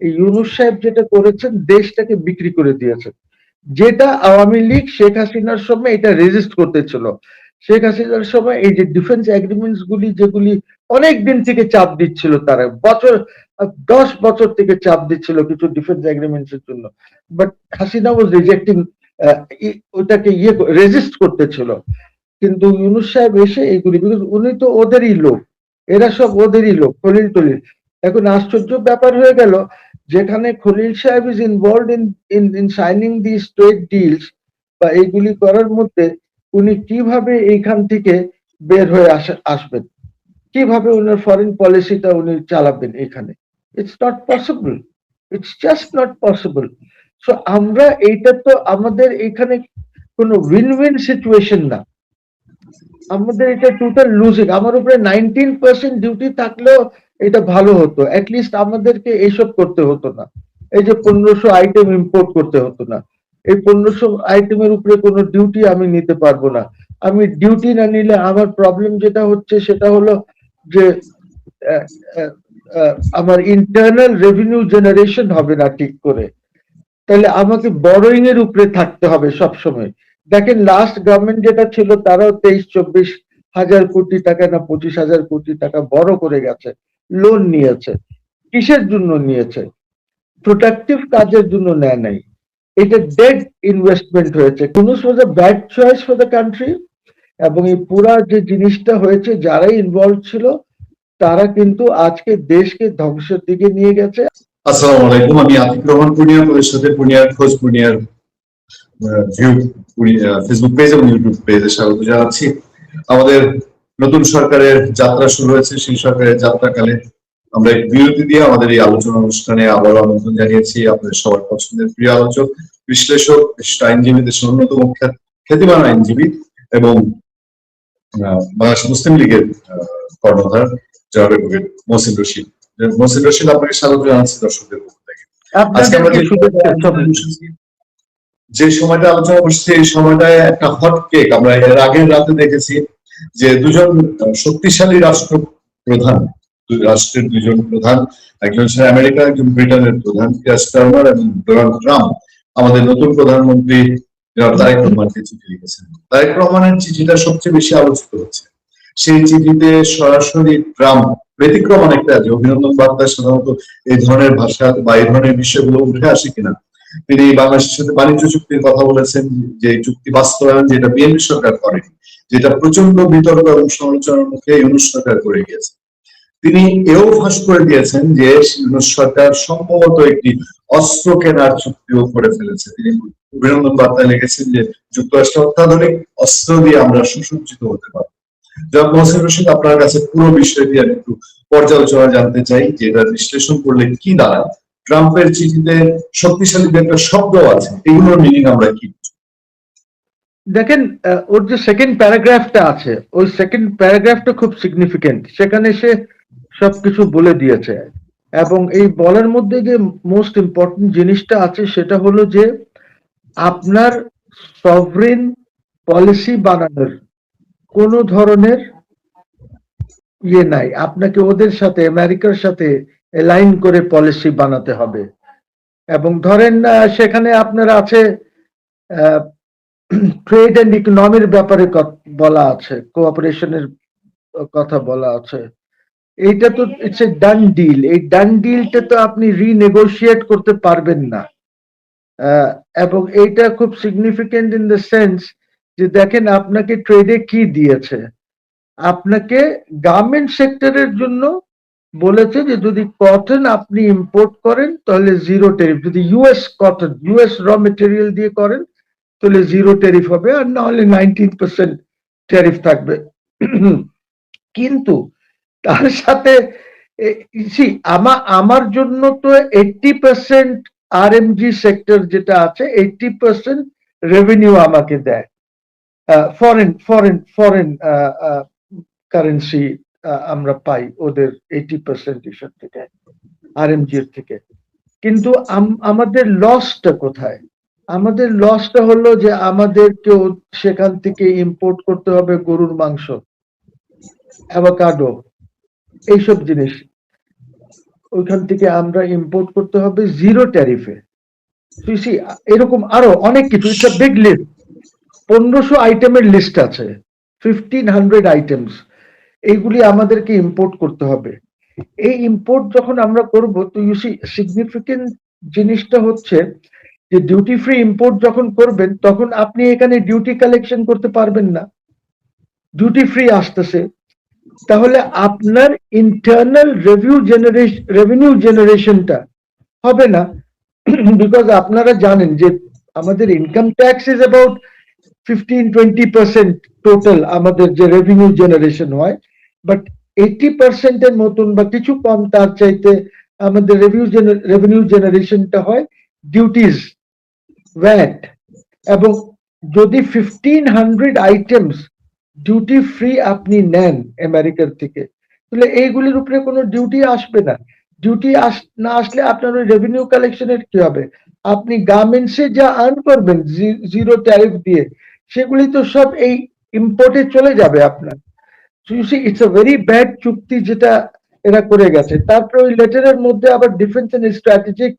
এই ইউনূস সাহেব যেটা করেছেন, দেশটাকে বিক্রি করে দিয়েছেন। যেটা আওয়ামী লীগ শেখ হাসিনার সময় এটা রেজিস্ট করতেছিল। শেখ হাসিনার সময় এই যে ডিফেন্স এগ্রিমেন্টস গুলি, যেগুলি অনেক দিন থেকে চাপ দিচ্ছিল, তারা বছর 10 বছর থেকে চাপ দিচ্ছিল কিছু ডিফেন্স এগ্রিমেন্টস এর জন্য, বাট হাসিনা ওয়াজ রিজেক্টিং, ওটাকে রেজিস্ট করতেছিল। কিন্তু ইউনূস সাহেব এসে এইগুলি, বিকজ উনি তো ওদেরই লোক, এরা সব ওদেরই লোক, খলিল টলিল। এখন আশ্চর্য ব্যাপার হয়ে গেল, যেখানে খলিল সাহেব is involved in signing the trade deals বা এইগুলি করার মধ্যে, উনি কিভাবে এইখান থেকে বের হয়ে আসবেন, কিভাবে উনার ফরেন পলিসিটা উনি চালাবেন এখানে? It's not possible, it's just not possible. So আমরা এইটা তো আমাদের এখানে কোনো উইন উইন সিচুয়েশন না, আমাদের এটা টোটাল লুজিং। আমার উপরে 19% ডিউটি থাকলেও এটা ভালো হতো, অ্যাটলিস্ট আমাদেরকে এইসব করতে হতো না, এই যে 1500 আইটেম ইম্পোর্ট করতে হতো না। এই 1500 আইটেমের উপরে কোনো ডিউটি আমি নিতে পারবো না। আমি ডিউটি না নিলে আমার প্রবলেম যেটা হচ্ছে সেটা হলো যে আহ, আহ, আমার ইন্টারনাল রেভিনিউ জেনারেশন হবে না ঠিক করে, তাহলে আমাকে বড়োইং এর উপরে থাকতে হবে সব সময়। দেখেন লাস্ট গভর্নমেন্ট যেটা ছিল, তারাও 23-24 হাজার কোটি টাকা না 25,000 কোটি টাকা বড় করে গেছে, লোন নিয়েছে। কিসের জন্য নিয়েছে? প্রোডাক্টিভ কাজের জন্য নেয় নাই, এটা ডেড ইনভেস্টমেন্ট হয়েছে। Yunus was a bad choice for the country. এবং এই পুরা যে জিনিসটা হয়েছে, যারাই ইনভলভ ছিল তারা কিন্তু আজকে দেশকে ধ্বংসের দিকে নিয়ে গেছে। আসসালামু আলাইকুম, আমি আতিক রহমান পূর্ণিয়া, পরিষদের পূর্ণিয়ার খোঁজ পূর্ণিয়ার ভিউ ফেসবুক পেজ এবং ইউটিউব পেজে স্বাগত জানাচ্ছি। আমাদের নতুন সরকারের যাত্রা শুরু হয়েছে, সেই সরকারের যাত্রাকালে আমরা এক বিরতি দিয়ে আমাদের এই আলোচনা অনুষ্ঠানে আবারও আমন্ত্রণ জানিয়েছি আপনাদের সবার পছন্দের প্রিয় আলোচক, বিশ্লেষক, বিশিষ্ট আইনজীবী, দেশের অন্যতম খ্যাতিমান আইনজীবী এবং বাংলাদেশ মুসলিম লীগের কর্ণধার জনাব অ্যাডভোকেট মহসিন রশিদ। মহসিন রশিদ, আপনাকে স্বাগত জানাচ্ছি দর্শকদের পক্ষ থেকে। আজকে আমরা যে সময়টা আলোচনা করছি, এই সময়টায় একটা হট কেক আমরা এর আগের রাতে দেখেছি, যে দুজন শক্তিশালী রাষ্ট্রপ্রধান, রাষ্ট্রের দুজন প্রধান, একজন ছিল আমেরিকা, একজন ব্রিটেনের প্রধান, কিয়ার স্টারমার এবং ডোনাল্ড ট্রাম্প, আমাদের নতুন প্রধানমন্ত্রী তারেক রহমানকে চিঠি লিখেছেন। তারেক রহমানের চিঠিটা সবচেয়ে বেশি আলোচিত হচ্ছে। সেই চিঠিতে সরাসরি ট্রাম্প, ব্যতিক্রম অনেকটা, যে অভিনন্দন বার্তা সাধারণত এই ধরনের ভাষা বা এই ধরনের বিষয়গুলো উঠে আসে কিনা, তিনি বাংলাদেশের সাথে বাণিজ্য চুক্তির কথা বলেছেন, যে চুক্তি বাস্তবায়ন যেটা বিএনপি সরকার করেনি, যেটা প্রচন্ড বিতর্ক এবং সমালোচনার মুখে ইউনূস সরকার করে গিয়েছে। তিনি এও ফাঁস করে দিয়েছেন যে ইউনূস সরকার সম্ভবত একটি অস্ত্র কেনার চুক্তিও করে ফেলেছে। তিনি অভিনন্দন বার্তায় লিখেছেন যে যুক্তরাষ্ট্র অত্যাধুনিক অস্ত্র দিয়ে আমরা সুসজ্জিত হতে পারবো। জনাব মহসিন রশিদ, আপনার কাছে পুরো বিষয়টি আমি একটু পর্যালোচনা জানতে চাই, যে এটা বিশ্লেষণ করলে কি দাঁড়ায়। ট্রাম্পের চিঠিতে শক্তিশালী যে একটা শব্দ আছে, এগুলোর মিনিং আমরা কি? দেখেন, ওর যে সেকেন্ড প্যারাগ্রাফটা আছে, ওই সেকেন্ড প্যারাগ্রাফটা খুব সিগনিফিকেন্ট। সেখানে সে সবকিছু বলে দিয়েছে, এবং এই বলার মধ্যে যে মোস্ট ইম্পর্টেন্ট জিনিসটা আছে সেটা হলো যে আপনার সভরেন পলিসি বানানোর কোন ধরনের ইয়ে নাই, আপনাকে ওদের সাথে, আমেরিকার সাথে অ্যালাইন করে পলিসি বানাতে হবে। এবং ধরেন সেখানে আপনার আছে ট্রেড এন্ড ইকোনমির ব্যাপারে বলা আছে, কোঅপারেশনের কথা বলা আছে। এইটা তো ইটস এ ডান ডিল। এই ডান ডিলটা তো আপনি রিনেগোশিয়েট করতে পারবেন না। এবং এইটা খুব সিগনিফিকেন্ট ইন দ্য সেন্স যে দেখেন আপনাকে ট্রেডে কি দিয়েছে, আপনাকে গার্মেন্ট সেক্টরের জন্য বলেছে যে যদি কটন আপনি ইম্পোর্ট করেন তাহলে জিরো ট্যারিফ, যদি ইউএস কটন, ইউএস র মেটেরিয়াল দিয়ে করেন তাহলে জিরো ট্যারিফ হবে, আর না হলে 19% ট্যারিফ থাকবে। কিন্তু তার সাথে আমার জন্য তো 80% আরএমজি সেক্টর যেটা আছে, 80% রেভিনিউ আমাকে দেয়, ফরেন ফরেন ফরেন কারেন্সি আমরা পাই ওদের 80% ইসব থেকে, আরএমজির থেকে। কিন্তু আমাদের লসটা কোথায়? আমাদের লসটা হলো যে আমাদেরকে সেখান থেকে ইম্পোর্ট করতে হবে গরুর মাংস, অ্যাভোকাডো, এইসব জিনিস। ওইখান থেকে আমরা ইম্পোর্ট করতে হবে জিরো ট্যারিফে। এরকম আরো অনেক কিছু, ইটস আ বিগ লিস্ট, 1500 আইটেমের লিস্ট আছে, 1500 আইটেমস, এইগুলি আমাদেরকে ইম্পোর্ট করতে হবে। এই ইম্পোর্ট যখন আমরা করব, তো সিগনিফিকেন্ট জিনিসটা হচ্ছে যে ডিউটি ফ্রি ইম্পোর্ট যখন করবেন তখন আপনি এখানে ডিউটি কালেকশন করতে পারবেন না, ডিউটি ফ্রি আসতেছে, তাহলে আপনার ইন্টারনাল রেভিনিউ জেনারেশনটা হবে না। বিকজ আপনারা জানেন যে আমাদের income tax is about 15-20% total আমাদের যে রেভিনিউ জেনারেশন হয়, বাট 80% এর মতন বা কিছু কম তার চাইতে আমাদের রেভিনিউ জেনারেশনটা হয় ডিউটিজ, ভ্যাট। এবং যদি 1500 আইটেমস ডিউটি ফ্রি আপনি নেন আমেরিকার থেকে, তাহলে এইগুলির উপরে কোনো ডিউটি আসবে না। ডিউটি না আসলে আপনার ওই রেভিনিউ কালেকশনের কি হবে? আপনি গার্মেন্টসে যা আর্ন করবেন জিরো ট্যারিফ দিয়ে, সেগুলি তো সব এই ইম্পোর্টে চলে যাবে আপনার। ইটস আ ভেরি ব্যাড চুক্তি যেটা এরা করে গেছে। তারপরে ওই লেটারের মধ্যে আবার ডিফেন্স এন্ড স্ট্র্যাটেজিক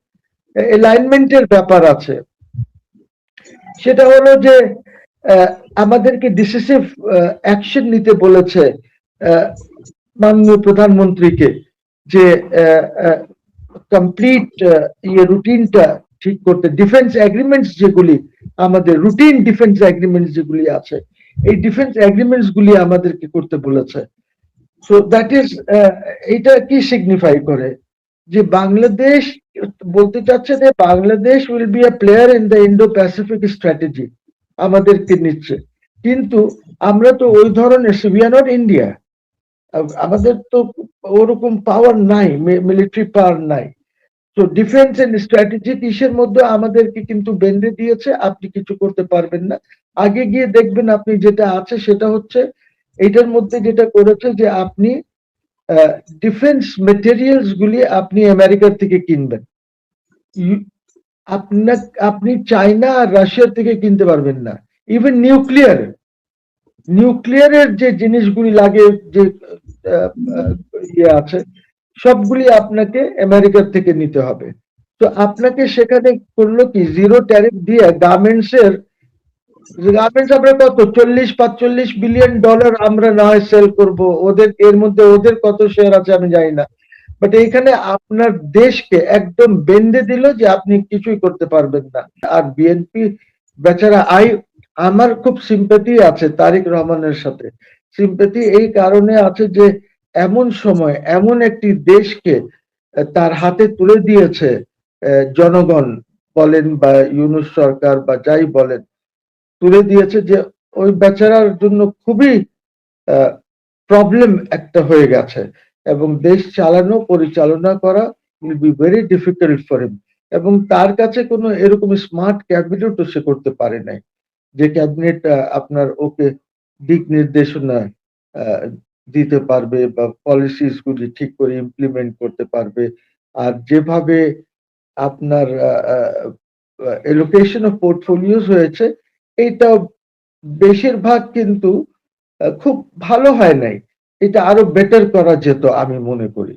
অ্যালাইনমেন্টের ব্যাপার আছে। সেটা হলো যে আমাদেরকে ডিসিসিভ অ্যাকশন নিতে বলেছে মাননীয় প্রধানমন্ত্রীকে, যে কমপ্লিট রুটিনটা ঠিক করতে, ডিফেন্স এগ্রিমেন্টস যেগুলি আমাদের রুটিন ডিফেন্স এগ্রিমেন্টস যেগুলি আছে, এই ডিফেন্স এগ্রিমেন্টস গুলি আমাদেরকে করতে বলেছে। সো দ্যাট ইজ, এটা কি সিগনিফাই করে যে বাংলাদেশ বলতে চাচ্ছে যে Bangladesh will be a player in the Indo Pacific strategy, আমাদেরকে নিচ্ছে। কিন্তু আমরা তো ওই ধরনের, উই আর নট ইন্ডিয়া, আমাদের তো ওরকম পাওয়ার নাই, মিলিটারি পাওয়ার নাই। তো ডিফেন্স এন্ড স্ট্র্যাটেজিক ইস্যুর মধ্যে আমাদেরকে কিন্তু বেঁধে দিয়েছে, আপনি কিছু করতে পারবেন না। আগে গিয়ে দেখবেন আপনি যেটা আছে সেটা হচ্ছে এইটার মধ্যে যেটা করেছে যে আপনি ডিফেন্স মেটেরিয়ালস গুলি আপনি আমেরিকার থেকে কিনবেন, আপনি চায়না আর রাশিয়ার থেকে কিনতে পারবেন না। ইভেন নিউক্লিয়ারের যে জিনিসগুলি লাগে, যে ইয়ে আছে, সবগুলি আপনাকে আমেরিকার থেকে নিতে হবে। তো আপনাকে সেখানে করলো কি, জিরো ট্যারিফ দিয়ে গার্মেন্টস আমরা কত 40-45 বিলিয়ন ডলার আমরা না হয় সেল করবো, ওদের এর মধ্যে ওদের কত শেয়ার আছে আমি জানি না, বাট এইখানে আপনার দেশকে একদম বেঁধে দিল যে আপনি কিছুই করতে পারবেন না। আর বিএনপি বেচারা, আমার খুব সিম্প্যাথি আছে তারেক রহমানের সাথে। সিম্প্যাথি এই কারণে আছে যে এমন সময় এমন একটি দেশকে তার হাতে তুলে দিয়েছে জনগণ বলেন বা ইউনূস সরকার বা যাই বলেন, তুলে দিয়েছে, যে ওই বেচারার জন্য খুবই প্রবলেম একটা হয়ে গেছে, এবং দেশ চালানো পরিচালনা করা will be very difficult for him. এবং তার কাছে কোনো এরকম স্মার্ট ক্যাবিনেটও সে করতে পারে নাই, যে ক্যাবিনেট আপনার ওকে দিক নির্দেশনা দিতে পারবে বা পলিসিস গুলি ঠিক করে ইমপ্লিমেন্ট করতে পারবে। আর যেভাবে আপনার এলোকেশন অফ পোর্টফোলিওস হয়েছে, এইটা বেশিরভাগ কিন্তু খুব ভালো হয় নাই, এটা আরো বেটার করা যেত আমি মনে করি।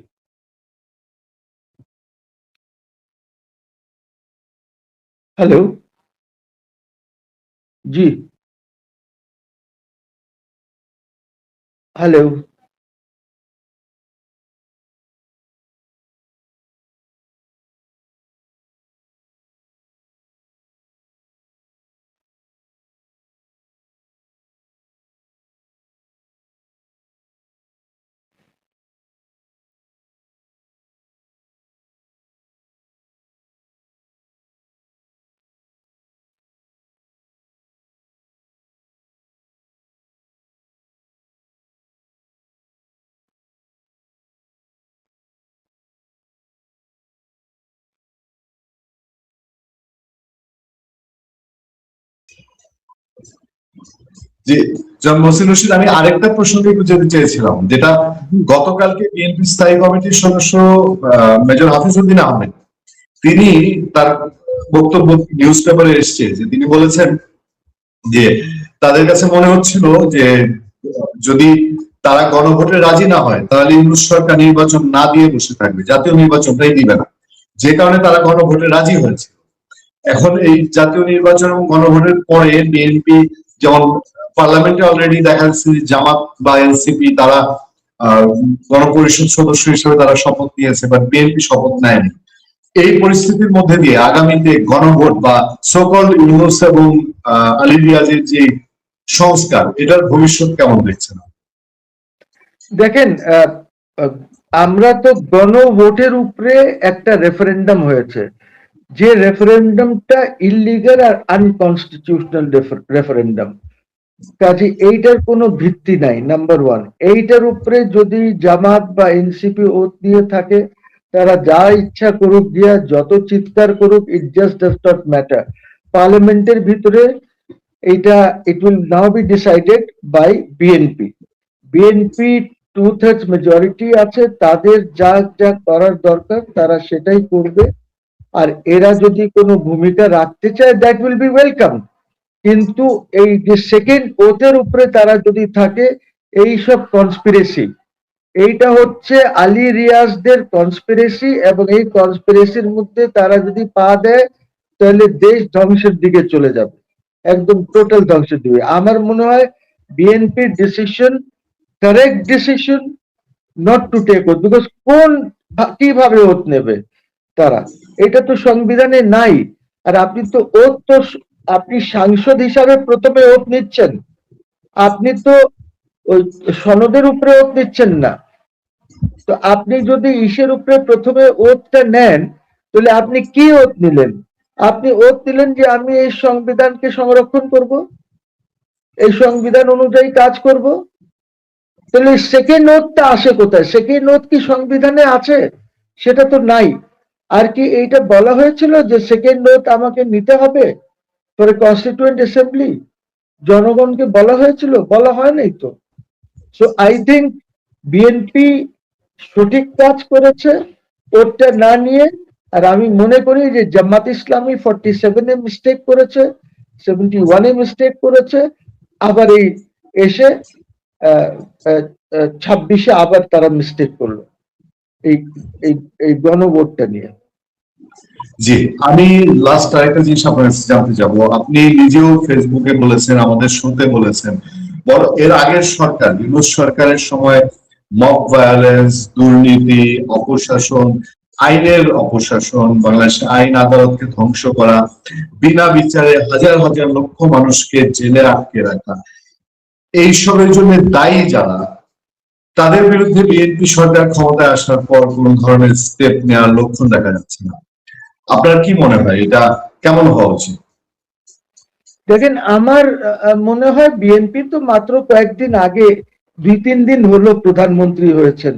হ্যালো, জি, হ্যালো। জি, জনাব মহসিন রশিদ, আমি আরেকটা প্রসঙ্গে একটু যেতে চেয়েছিলাম, যেটা গতকালকে বিএনপি স্থায়ী কমিটির সদস্য মেজর হাফিজউদ্দিন আহমেদ, তিনি তার বক্তব্য নিউজ পেপারে এসছে, যে তিনি বলেছেন যে তাদের কাছে মনে হচ্ছিল যে যদি তারা গণভোটে রাজি না হয়, তাহলে ইউনূস সরকার নির্বাচন না দিয়ে বসে থাকবে, জাতীয় নির্বাচনটাই দিবে না, যে কারণে তারা গণভোটে রাজি হয়েছে। এখন এই জাতীয় নির্বাচন এবং গণভোটের পরে বিএনপি, যেমন পার্লামেন্টে অলরেডি দেখা যাচ্ছে জামাত বা এনসিপি তারা গণপরিষদ সদস্য হিসেবে তারা শপথ নিয়েছে, বাট বিএনপি শপথ নেয়নি। এই পরিস্থিতির মধ্যে দিয়ে আগামীতে গণভোট বা সকল ইউনূস এবং আলী রিয়াজের যে সংস্কার, এটার ভবিষ্যৎ কেমন দেখছেন? দেখেন, আহ, আমরা তো গণভোটের উপরে একটা রেফারেন্ডাম হয়েছে, যে রেফারেন্ডামটা ইললিগাল আর আনকনস্টিটিউশনাল রেফারেন্ডাম। কাজে এইটার কোনো ভিত্তি নাই, নাম্বার ওয়ান। এইটার উপরে যদি জামাত বা এনসিপি ওত দিয়ে থাকে, তারা যা ইচ্ছা করুক, দিয়া যত চিৎকার করুক, it just does not matter. পার্লামেন্টের ভিতরে এইটা it will now be decided by BNP. BNP 2/3 majority আছে, তাদের যা যা করার দরকার তারা সেটাই করবে। আর এরা যদি কোনো ভূমিকা রাখতে চায়, দ্যাট উইল বি ওয়েলকাম। কিন্তু এই যে সেকেন্ড ওথের উপরে তারা যদি থাকে, এই সব কনস্পিরেসি, এইটা হচ্ছে আলী রিয়াজদের কনস্পিরেসি, এবং এই কনস্পিরেসির মধ্যে তারা যদি পা দেয়, তাহলে দেশ ধ্বংসের দিকে চলে যাবে, একদম টোটাল ধ্বংসের দিকে। আমার মনে হয় বিএনপির decision correct decision not to take oath, because কিভাবে ওথ নেবে তারা? এটা তো সংবিধানে নাই। আর আপনি তো ওথ তো আপনি সাংসদ হিসাবে প্রথমে ওথ নিচ্ছেন, আপনি তো ওই সনদের উপরে ওথ নিচ্ছেন না। তো আপনি যদি ইসের উপরে প্রথমে ওথটা নেন, তাহলে আপনি কি ওথ নিলেন? আপনি ওথ নিলেন যে আমি এই সংবিধানকে সংরক্ষণ করব, এই সংবিধান অনুযায়ী কাজ করব। তাহলে সেকেন্ড ওথটা আসে কোথায়? সেকেন্ড ওথ কি সংবিধানে আছে? সেটা তো নাই। আর কি এইটা বলা হয়েছিল যে সেকেন্ড ওথ আমাকে নিতে হবে ফর এ কনস্টিটিউয়েন্ট অ্যাসেম্বলি? জনগণকে বলা হয়েছিল? বলা হয় নাই তো। সো আই থিঙ্ক বিএনপি সঠিক কাজ করেছে ওটা না নিয়ে। আর আমি মনে করি যে জামাত ইসলামী 47-এ মিস্টেক করেছে, 71-এ মিস্টেক করেছে, আবার এই এসে 26-এ আবার তারা মিস্টেক করলো এই এই এই গণভোটটা নিয়ে। জি, আমি লাস্ট আরেকটা জিনিস আপনার কাছে জানতে চাবো। আপনি নিজেও ফেসবুকে বলেছেন, আমাদের শুনতে বলেছেন, এর আগের সরকার, ইউনূস সরকারের সময় মব ভায়োলেন্স, দুর্নীতি, অপশাসন, আইনের অপশাসন, বাংলাদেশের আইন আদালতকে ধ্বংস করা, বিনা বিচারে হাজার হাজার লক্ষ মানুষকে জেলে আটকে রাখা, এইসবের জন্য দায়ী যারা, তাদের বিরুদ্ধে বিএনপি সরকার ক্ষমতায় আসার পর কোন ধরনের স্টেপ নেওয়ার লক্ষণ দেখা যাচ্ছে না। আপনার কি মনে হয় এটা কেমন হওয়া উচিত? দেখেন, আমার মনে হয় বিএনপি তো মাত্র কয়েকদিন আগে, 2-3 দিন হলো প্রধানমন্ত্রী হয়েছেন।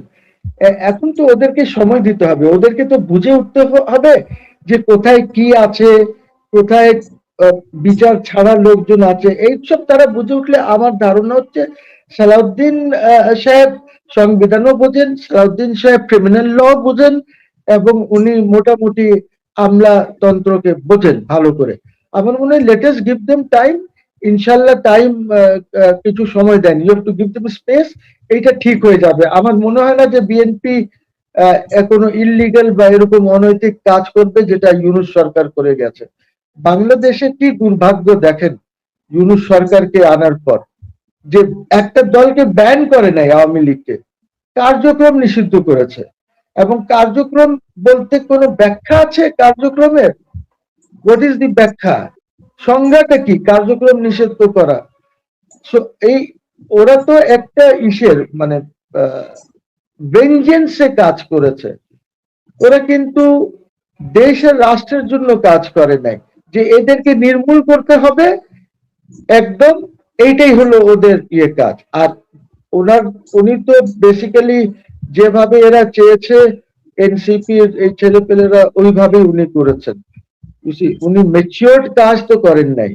এখন তো ওদেরকে সময় দিতে হবে, ওদেরকে তো বুঝে উঠতে হবে যে কোথায় কি আছে, কোথায় বিচার ছাড়া লোকজন আছে। এইসব তারা বুঝে উঠলে আমার ধারণা হচ্ছে সালাউদ্দিন সাহেব সংবিধানও বোঝেন, সালাউদ্দিন সাহেব ক্রিমিনাল ল বোঝেন, এবং উনি মোটামুটি আমলাতন্ত্রকে বোঝেন ভালো করে। আমার মনে হয় লেটেস্ট গিভ দেম টাইম। ইনশাল্লাহ টাইম, কিছু সময় দেন, you have to give them space. এইটা ঠিক হয়ে যাবে। আমার মনে হয় না যে বিএনপি কোনো ইললিগাল বা এরকম অনৈতিক কাজ করবে যেটা ইউনূস সরকার করে গেছে। বাংলাদেশে কি দুর্ভাগ্য দেখেন, ইউনূস সরকারকে আনার পর যে একটা দলকে ব্যান করে নাই, আওয়ামী লীগকে কার্যক্রম নিষিদ্ধ করেছে। এবং কার্যক্রম বলতে কোনো ব্যাখ্যা আছে কার্যক্রমের? হোয়াট ইজ দি ব্যাখ্যা? সংজ্ঞাটা কি কার্যক্রম নিষিদ্ধ করা? সো এই ওরা তো একটা ইসের মানে ভেঞ্জেন্সে কাজ করেছে। ওরা কিন্তু দেশের রাষ্ট্রের জন্য কাজ করে নাই যে এদেরকে নির্মূল করতে হবে একদম। এইটাই হলো ওদের ইয়ে কাজ। আর উনি তো বেসিক্যালি যেভাবে এরা চেয়েছে এনসিপি এই ছেলেপেলেরা, ওইভাবে উনি করেছেন। উনি ম্যাচিওরড কাজ তো করেন নাই।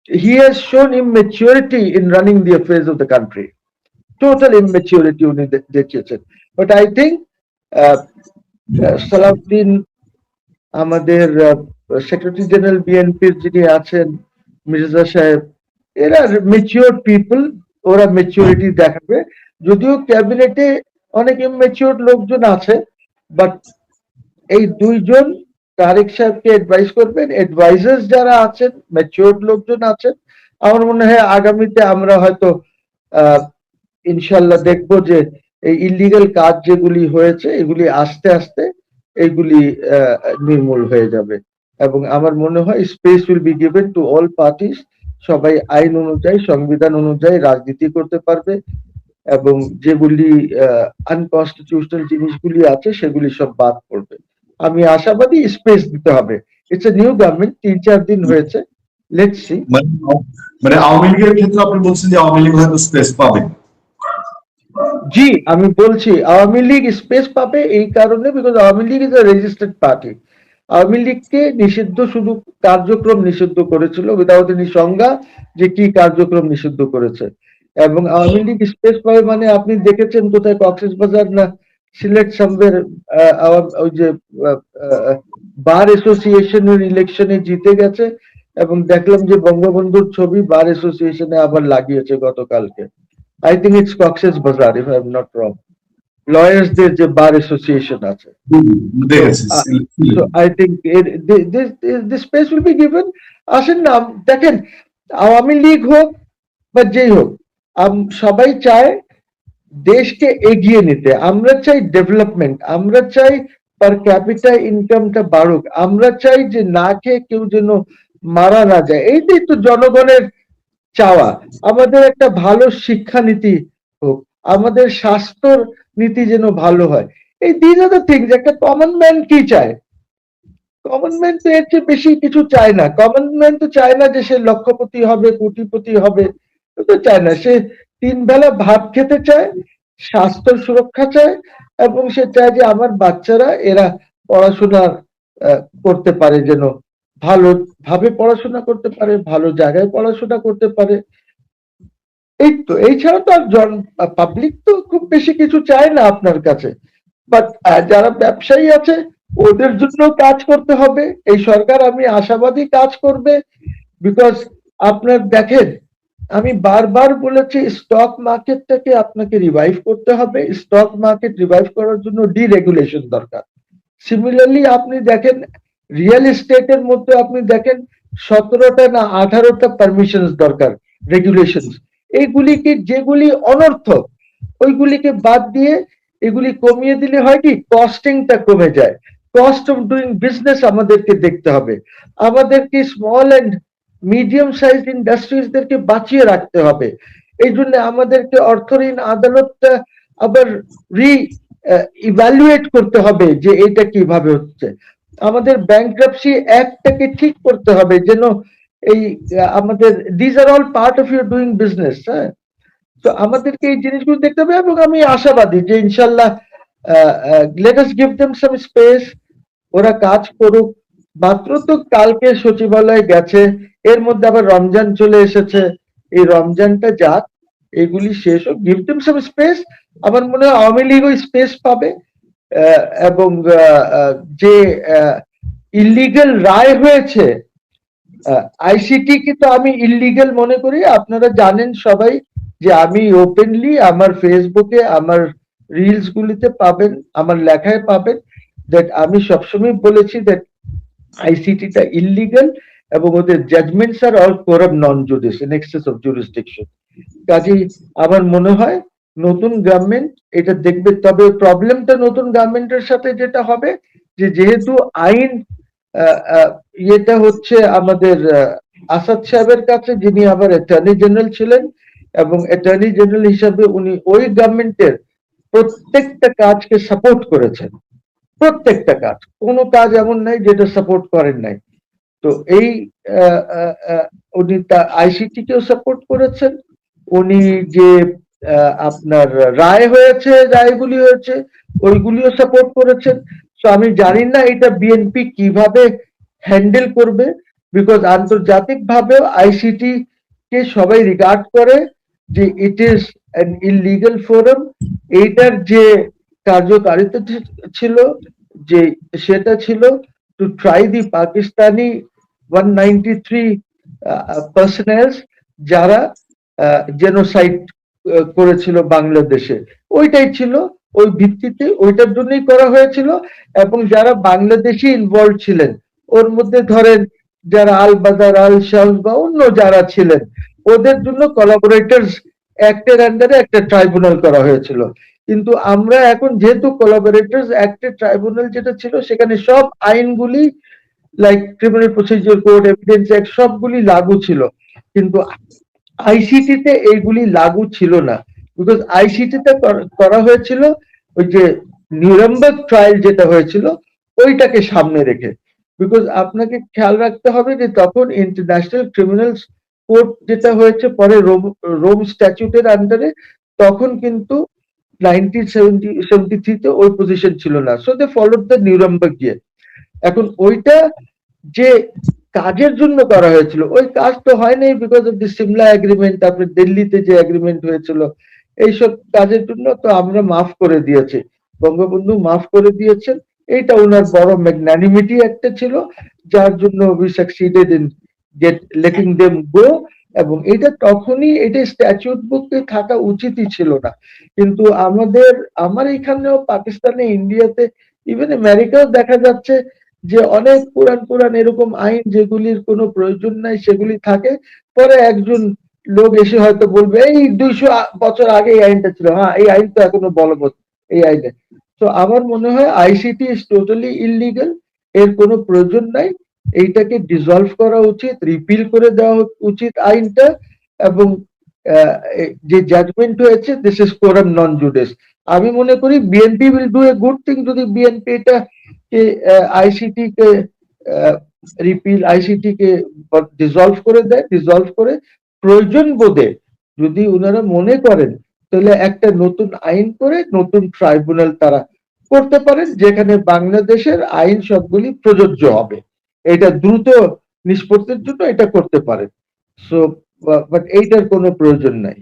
He has shown immaturity in running the affairs of the country. Total immaturity উনি দেখিয়েছেন। But I think সালাউদ্দিন, আমাদের সেক্রেটারি জেনারেল বিএনপির যিনি আছেন মির্জা সাহেব, এরা ম্যাচিওর পিপল, ওরা ম্যাচিউরিটি দেখাবে। যদিও ক্যাবিনেটে অনেক ইমেচিওর লোকজন আছে, বাট এই দুইজন তারেক সাহেবকে অ্যাডভাইস করবেন, অ্যাডভাইজার্স যারা আছেন ম্যাচিওর লোকজন আছেন। আমার মনে হয় আগামীতে আমরা হয়তো আহ ইনশাল্লাহ দেখবো যে এই ইলিগাল কাজ যেগুলি হয়েছে এগুলি আস্তে আস্তে এগুলি নির্মূল হয়ে যাবে। এবং আমার মনে হয় space will be given to all parties, সবাই আইন অনুযায়ী সংবিধান অনুযায়ী রাজনীতি করতে পারবে, এবং যেগুলি আনকনস্টিটিউশনাল জিনিসগুলি আছে সেগুলি সব বাদ পড়বে। আমি আশাবাদী স্পেস দিতে হবে। ইটস এ নিউ গভর্নমেন্ট, 3-4 দিন হয়েছে, লেটস সি। মানে মানে আওয়ামী লীগের ক্ষেত্রে আপনি বলছেন যে আওয়ামী লীগ হয়তো স্পেস পাবে। জি, আমি বলছি আওয়ামী লীগ স্পেস পাবে এই কারণে, because Awami League is a registered party. Awami লীগকে নিষিদ্ধ, শুধু কার্যক্রম নিষিদ্ধ করেছিল উইদাউট এনি সংজ্ঞা যে কি কার্যক্রম নিষিদ্ধ করেছে। এবং আওয়ামী লীগ স্পেস পাবে মানে আপনি দেখেছেন কোথায়, কক্সবাজার না সিলেট সামবের ওই যে বার অ্যাসোসিয়েশনের ইলেকশনে জিতে গেছে, এবং দেখলাম যে বঙ্গবন্ধুর ছবি বার অ্যাসোসিয়েশনে আবার লাগিয়েছে গতকালকে। I think it's Cox's Bazar, if I'm not wrong. লয়ার্সদের যে বার অ্যাসোসিয়েশন আছে। So, দেখেছি। so I think this space will be given. আসেন না, দেখেন আওয়ামী লীগ হোক বা যেই হোক, সবাই চায় দেশকে এগিয়ে নিতে। আমরা চাই ডেভেলপমেন্ট, আমরা চাই পার ক্যাপিটা ইনকামটা বাড়ুক, আমরা চাই যে না খেয়ে কেউ যেন মারা না যায়। এইটাই তো জনগণের চাওয়া। আমাদের একটা ভালো শিক্ষানীতি হোক, আমাদের স্বাস্থ্য নীতি যেন ভালো হয়। এই দিস আর দ্য থিংস। একটা কমন ম্যান কি চায়? কমন ম্যান তো এর চেয়ে বেশি কিছু চায় না। কমন ম্যান তো চায় না যে সে লক্ষপতি হবে, কোটিপতি হবে, তো চায় না। সে 3 বেলা ভাত খেতে চায়, স্বাস্থ্য সুরক্ষা চায়, এবং সে চায় যে আমার বাচ্চারা এরা পড়াশোনা করতে পারে, যেন ভালো ভাবে পড়াশোনা করতে পারে, ভালো জায়গায় পড়াশোনা করতে পারে। এই তো, এই ছাড়া তো আর পাবলিক তো খুব বেশি কিছু চায় না আপনার কাছে। বাট যারা ব্যবসায়ী আছে ওদের জন্য কাজ করতে হবে এই সরকার। আমি আশাবাদী কাজ করবে, বিকজ আপনার দেখেন, আমি বারবার বলেছি স্টক মার্কেটটাকে আপনাকে রিভাইভ করতে হবে। স্টক মার্কেট রিভাইভ করার জন্য ডিরেগুলেশন দরকার। সিমিলারলি আপনি দেখেন রিয়েল এস্টেটের মধ্যে আপনি দেখেন 17টা না 18টা পারমিশন দরকার, রেগুলেশন। এইগুলিকে, যেগুলি অনর্থক ওইগুলিকে বাদ দিয়ে এগুলি কমিয়ে দিলে হয় কি, কস্টিংটা কমে যায়। কস্ট অফ ডুইং বিজনেস আমাদেরকে দেখতে হবে। আমাদেরকে স্মল এন্ড মিডিয়াম সাইজ ইন্ডাস্ট্রিজদেরকে বাঁচিয়ে রাখতে হবে। এই জন্য আমাদেরকে অর্থঋণ আদালতটা আবার রি ইভ্যালুয়েট করতে হবে যে এটা কিভাবে হচ্ছে। আমাদের ব্যাংক্রাপসি অ্যাক্টটাকে ঠিক করতে হবে, যেন এই আমাদের this are all part of your doing business. হ্যাঁ, তো আমাদেরকে এই জিনিসগুলো দেখতে হবে, এবং আমি আশাবাদী যে ইনশাল্লাহ লেট আস গিভ দেম সাম স্পেস, ওরা কাজ করুক। মাত্র তো কালকে সচিবালয় গেছে, এর মধ্যে আবার রমজান চলে এসেছে। এই রমজানটা যাক, এগুলি শেষ হোক, গিভ দেম সাম স্পেস। আমার মনে হয় আওয়ামী লীগও স্পেস পাবে। এবং যে ইলিগাল রায় হয়েছে, আইসিটি কি তো আমি ইলিগাল মনে করি। আপনারা জানেন সবাই যে আমি ওপেনলি আমার ফেসবুকে, আমার রিলস গুলিতে পাবেন, আমার লেখায় পাবেন, দ্যাট আমি সবসময় বলেছি দ্যাট আইসিটিটা ইলিগাল, এবং ওদের judgements are all corrupt, non judice, in excess of jurisdiction. কাজেই আমার মনে হয় নতুন গভর্নমেন্ট এটা দেখবে। তবে প্রবলেমটা নতুন গভর্নমেন্টের সাথে যেটা হবে, যে যেহেতু আইন ইয়েটা হচ্ছে আমাদের আসাদ সাহেবের কাছে, যিনি আবার অ্যাটর্নি জেনারেল ছিলেন, এবং অ্যাটর্নি জেনারেল হিসাবে উনি ওই গভর্নমেন্টের প্রত্যেকটা কাজকে সাপোর্ট করেছেন। প্রত্যেকটা কাজ, কোনো কাজ এমন নাই যেটা সাপোর্ট করেন নাই। তো এই উনি আইসিটি কেও সাপোর্ট করেছেন। উনি যে আপনার রায় হয়েছে, রায়গুলি হয়েছে, ওইগুলিও সাপোর্ট করেছেন। তো আমি জানি না এটা বিএনপি কিভাবে হ্যান্ডেল করবে, বিকজ আন্তর্জাতিক ভাবেও আইসিটি কে সবাই রিগার্ড করে যে it is an illegal forum. এইটার যে কার্যকারিতা ছিল, যে সেটা ছিল টু ট্রাই দি পাকিস্তানি 193 পার্সনেলস যারা জেনোসাইড করেছিল বাংলাদেশে, ওইটাই ছিল, ওই ভিত্তিতে ওইটার জন্যই করা হয়েছিল। এবং যারা বাংলাদেশি ইনভলভ ছিলেন ওর মধ্যে ধরেন যারা আল বাদার, আল শামস বা অন্য যারা ছিলেন ওদের জন্য কোলাবোরেটরস অ্যাক্টের আন্ডারে একটা ট্রাইব্যুনাল করা হয়েছিল। কিন্তু আমরা এখন যেহেতু কোলাবোরেটরস অ্যাক্টের ট্রাইব্যুনাল যেটা ছিল সেখানে সব আইনগুলি like criminal procedure code, evidence act সবগুলি লাগু ছিল, কিন্তু আইসিটি তে এইগুলি লাগু ছিল না। বিকজ আইসিটি তে করা হয়েছিল ওই যে নিউরেমবার্গ ট্রায়াল যেটা হয়েছিল ওইটাকে সামনে রেখে। বিকজ আপনাকে খেয়াল রাখতে হবে যে তখন ইন্টারন্যাশনাল ক্রিমিনাল কোর্ট যেটা হয়েছে পরে রোম স্ট্যাচুটের আন্ডারে, তখন কিন্তু 1973 তে ওই পজিশন ছিল না, সো দে ফলোড দ্য নিউরেমবার্গ ইয়ে। এখন ওইটা যে কাজের জন্য করা হয়েছিল ওই কাজ তো হয় নাই because of the Shimla agreement, তারপরে দিল্লিতে যে এগ্রিমেন্ট হয়েছিল এইসব কাজের জন্য তো আমরা মাফ করে দিয়েছি, বঙ্গবন্ধু মাফ করে দিয়েছেন। এইটা ওনার বড় ম্যাগনানিমিটি একটা ছিল, যার জন্য we succeeded in letting them গো। এবং এটা তখনই এটা স্ট্যাচুট বুকে থাকা উচিতই ছিল না। কিন্তু আমার এখানেও পাকিস্তানে, ইন্ডিয়াতে, ইভেন আমেরিকাও দেখা যাচ্ছে যে অনেক পুরান পুরান এরকম আইন যেগুলির কোনো প্রয়োজন নাই সেগুলি থাকে, পরে একজন লোক এসে হয়তো বলবে এই 200 বছর আগে এই আইনটা ছিল, হ্যাঁ এই আইন তো এখনো বলবৎ এই আইনে। তো আমার মনে হয় আইসিটি ইজ টোটালি ইললিগাল, এর কোনো প্রয়োজন নাই, এইটাকে ডিসলভ করা উচিত, রিপিল করে দেওয়া উচিত আইনটা। এবং যে জাজমেন্ট হয়েছে this is quorum non judice. আমি মনে করি BNP will do a good thing যদি বিএনপি এটা আইসিটি কে রিপিল, আইসিটি কে ডিসলভ করে দেয়, ডিসলভ করে প্রয়োজন বোধে যদি ওনারা মনে করেন তাহলে একটা নতুন আইন করে নতুন ট্রাইব্যুনাল তারা করতে পারেন যেখানে বাংলাদেশের আইন সবগুলি প্রযোজ্য হবে। এটা দ্রুত নিষ্পত্তির জন্য এটা করতে পারেন। সো বাট এইটার কোনো প্রয়োজন নাই,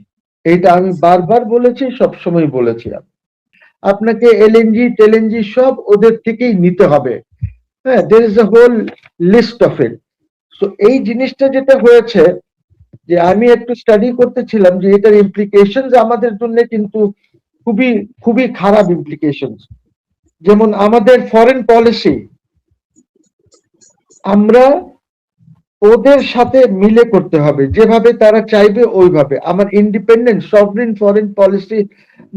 এইটা আমি বারবার বলেছি, সবসময় বলেছি। আপনাকে এলএনজি টেলএনজি সব ওদের থেকেই নিতে হবে। হ্যাঁ, there is a whole list of it. So এই জিনিসটা যেটা হয়েছে যে আমি একটু স্টাডি করতেছিলাম যে এটার ইমপ্লিকেশনস আমাদের জন্য কিন্তু খুবই খুবই খারাপ ইমপ্লিকেশনস। যেমন আমাদের ফরেন পলিসি আমরা ওদের সাথে মিলে করতে হবে, যেভাবে তারা চাইবে ওইভাবে। আমার ইন্ডিপেন্ডেন্ট সভরেন ফরেন পলিসির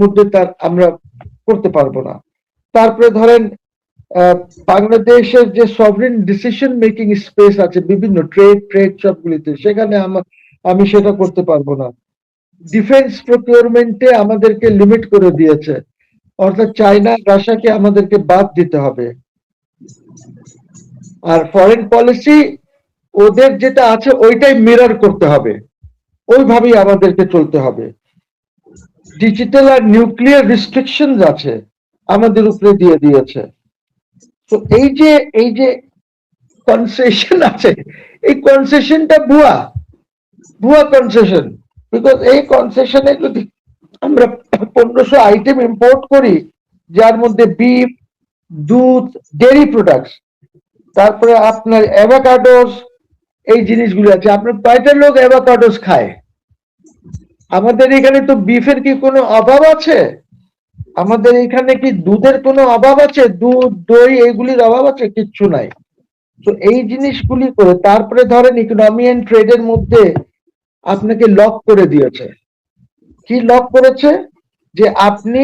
মধ্যে তার আমরা করতে পারবো না। তারপরে ধরেন বাংলাদেশের যে সভরেন ডিসিশন মেকিং স্পেস আছে বিভিন্ন ট্রেড সবগুলিতে, সেখানে আমি সেটা করতে পারবো না। ডিফেন্স প্রকিউরমেন্টে আমাদেরকে লিমিট করে দিয়েছে, অর্থাৎ চায়না রাশিয়াকে আমাদেরকে বাদ দিতে হবে। আর ফরেন পলিসি ওদের যেটা আছে ওইটাই মিরর করতে হবে, ওইভাবেই আমাদেরকে চলতে হবে। ডিজিটাল আর নিউক্লিয়ার রেস্ট্রিকশন আছে আমাদের উপরে দিয়ে দিয়েছে। তো এই যে কনসেশন আছে, এই কনসেশনটা ভুয়া, ভুয়া কনসেশন। বিকজ এই কনসেশনে যদি আমরা 1500 আইটেম ইম্পোর্ট করি যার মধ্যে বিফ, দুধ, ডেয়ারি প্রোডাক্টস, তারপরে আপনার অ্যাভোকাডোস, এই জিনিসগুলো আছে, আপনার কয়টা লোক অ্যাভোকাডোস খায়? আমাদের এখানে তো বিফের কি কোনো অভাব আছে? আমাদের এখানে কি দুধের কোনো অভাব আছে? দুধ, দই এগুলির অভাব আছে? কিচ্ছু নাই। তো এই জিনিসগুলি করে তারপরে ধরেন ইকোনমি এন্ড ট্রেডের মধ্যে আপনাকে লক করে দিয়েছে। কি লক করেছে? যে আপনি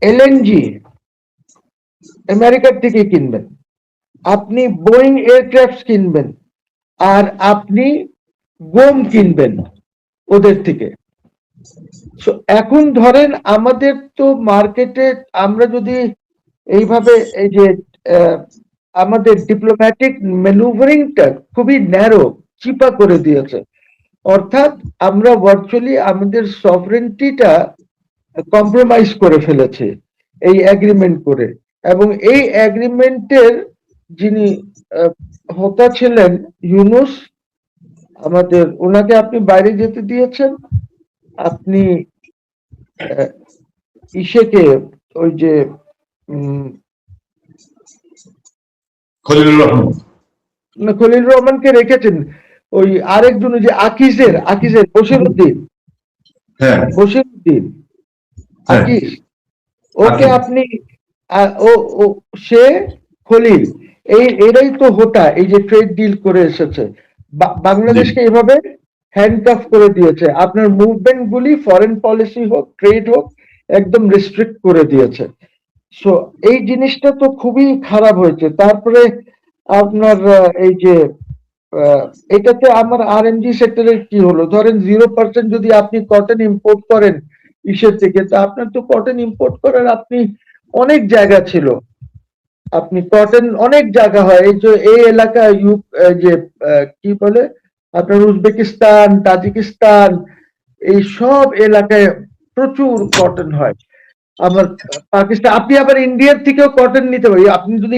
এলএনজি আমেরিকার থেকে কিনবেন, আপনি বোয়িং এয়ারক্রাফট কিনবেন, আর আপনি গম কিনবেন ওদের থেকে। এখন ধরেন আমাদের তো মার্কেটে আমরা যদি এইভাবে এই যে আমাদের ডিপ্লোম্যাটিক ম্যানুভারিংটা খুবই ন্যারো, চিপা করে দিয়েছে। অর্থাৎ আমরা ভার্চুয়ালি আমাদের সভরেন্টিটা কম্প্রোমাইজ করে ফেলেছে এই এগ্রিমেন্ট করে। এবং এই এগ্রিমেন্টের যিনি হোতা ছিলেন ইউনুস, আমাদের ওনাকে আপনি বাইরে যেতে দিয়েছেন, আপনি ইসেকে ওই যে খলিলুর রহমানকে রেখেছেন, ওই আরেকজন যে আকিজের বশিরউদ্দিন, হ্যাঁ বশিরউদ্দিন হ্যাঁ আকিস, ওকে আকিব। আপনি ও ও সে খলিল, এরাই তো হোতা এই যে ট্রেড ডিল করে এসেছে, জি বাংলাদেশকে এভাবে হ্যান্ডকাফ করে দিয়েছে, আপনার মুভমেন্ট গুলি ফরেন পলিসি হোক ট্রেড হোক একদম রেস্ট্রিক্ট করে দিয়েছে। সো এই জিনিসটা তো খুবই খারাপ হয়েছে। তারপরে আপনার এই যে আহ, এটাতে আমার আরএমজি সেক্টরের কি হলো, ধরেন 0% যদি আপনি কটন ইম্পোর্ট করেন ইসের থেকে, তা আপনার তো কটন ইম্পোর্ট করার আপনি অনেক জায়গা ছিল, আপনি কটন অনেক জায়গা হয়, এই যে এই এলাকা যে কি বলে আপনার উজবেকিস্তান তাজিকিস্তান এই সব এলাকায় প্রচুর কটন হয়। আমার পাকিস্তান, আপনি আবার ইন্ডিয়ার থেকেও কটন নিতে পারেন, আপনি যদি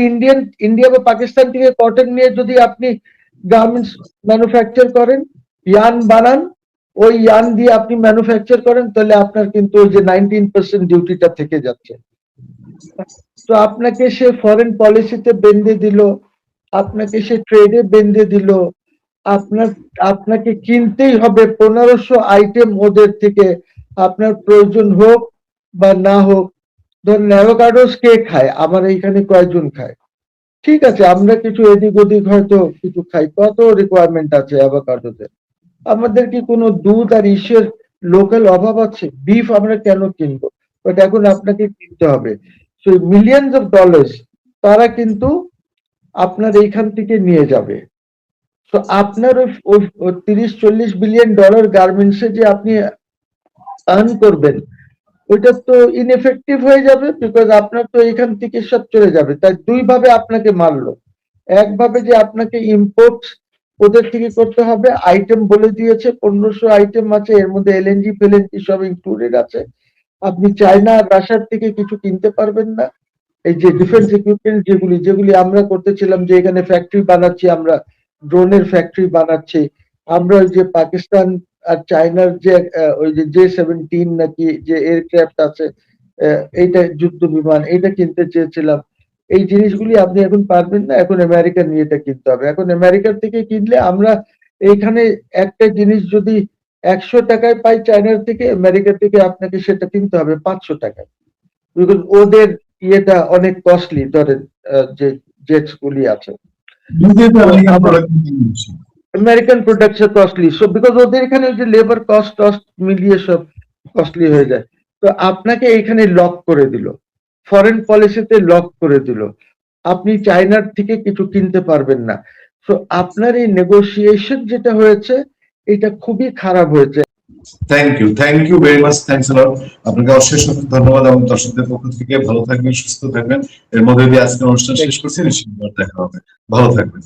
ইন্ডিয়া বা পাকিস্তান থেকে কটন নিয়ে যদি আপনি গার্মেন্টস ম্যানুফ্যাকচার করেন, ইয়ান বানান, ওই ইয়ান দিয়ে আপনি ম্যানুফ্যাকচার করেন, তাহলে আপনার কিন্তু ওই যে 19% ডিউটিটা থেকে যাচ্ছে। তো আপনাকে সে ফরেন পলিসিতে বেঁধে দিল, আপনাকে সে ট্রেডে বেঁধে দিল, আপনার আপনাকে কিনতেই হবে 1500 আইটেম ওদের থেকে, আপনার প্রয়োজন হোক বা না হোক। ধরুন অ্যাভোকাডোস কে খায়, আমার এইখানে কয়েকজন খায়, ঠিক আছে আমরা কিছু এদিক ওদিক হয়তো কিছু খাই, কত রিকোয়ারমেন্ট আছে অ্যাভোকাডোতে, আমাদের কি কোনো দুধ আর ইসের লোকাল অভাব আছে? বিফ আমরা কেন কিনবো? বাট এখন আপনাকে কিনতে হবে। সো মিলিয়ন্স অফ ডলার্স তারা কিন্তু আপনার এইখান থেকে নিয়ে যাবে। তো আপনার ওই 30-40 বিলিয়ন ডলার গার্মেন্টসে যে আপনি আর্ন করবেন, ওইটা তো ইনএফেক্টিভ হয়ে যাবে, বিকজ আপনার তো এখান থেকে সব চলে যাবে। তাই দুই ভাবে আপনাকে মারলো, একভাবে যে আপনাকে ইম্পোর্ট ওদের থেকে করতে হবে, আইটেম বলে দিয়েছে 1500 আইটেম আছে, এর মধ্যে এলএনজি ফেলএনজি সব ইনক্লুডেড আছে, আপনি চায়না আর রাশিয়ার থেকে কিছু কিনতে পারবেন না। এই যে ডিফেন্স ইকুইপমেন্ট যেগুলি যেগুলি আমরা করতেছিলাম, যে এখানে ফ্যাক্টরি বানাচ্ছি আমরা, ড্রোনের ফ্যাক্টরি বানাচ্ছি আমরা, ওই যে পাকিস্তান আর চায়নার যে ওই যে J-17 নাকি যে এয়ারক্রাফট আছে, এইটা যুদ্ধ বিমান, এটা কিনতে চেয়েছিলাম। এই জিনিসগুলি আপনি এখন পারবেন না, এখন আমেরিকান নিয়েটা কিনতে হবে। এখন আমেরিকার থেকে কিনলে আমরা এইখানে একটা জিনিস যদি 100 টাকায় পাই চায়নার থেকে, আমেরিকা থেকে আপনাকে সেটা কিনতে হবে 500 টাকায়, বিকজ ওদের ইয়েটা অনেক কস্টলি, ধরেন যে জেটস গুলি আছে, যদিও তো তো আমেরিকান আমার প্রোডাক্ট আমেরিকান প্রোডাক্টস এর কস্টলি, সো বিকজ ওদের এখানে যে লেবার কস্ট টস্ট মিলিয়ে সব কস্টলি হয়ে যায়। তো আপনাকে এইখানে লক করে দিল, ফরেন পলিসিতে লক করে দিল, আপনি চায়নার থেকে কিছু কিনতে পারবেন না। তো আপনার এই নেগোসিয়েশন যেটা হয়েছে, এটা খুবই খারাপ হয়েছে। Thank you very much, thanks a lot. আপনাকে অশেষ ধন্যবাদ এবং দর্শকদের পক্ষ থেকে ভালো থাকবেন, সুস্থ থাকবেন। এর মধ্যে দিয়ে আজকের অনুষ্ঠান শেষ করছি, নিশ্চয়ই দেখা হবে। ভালো থাকবেন।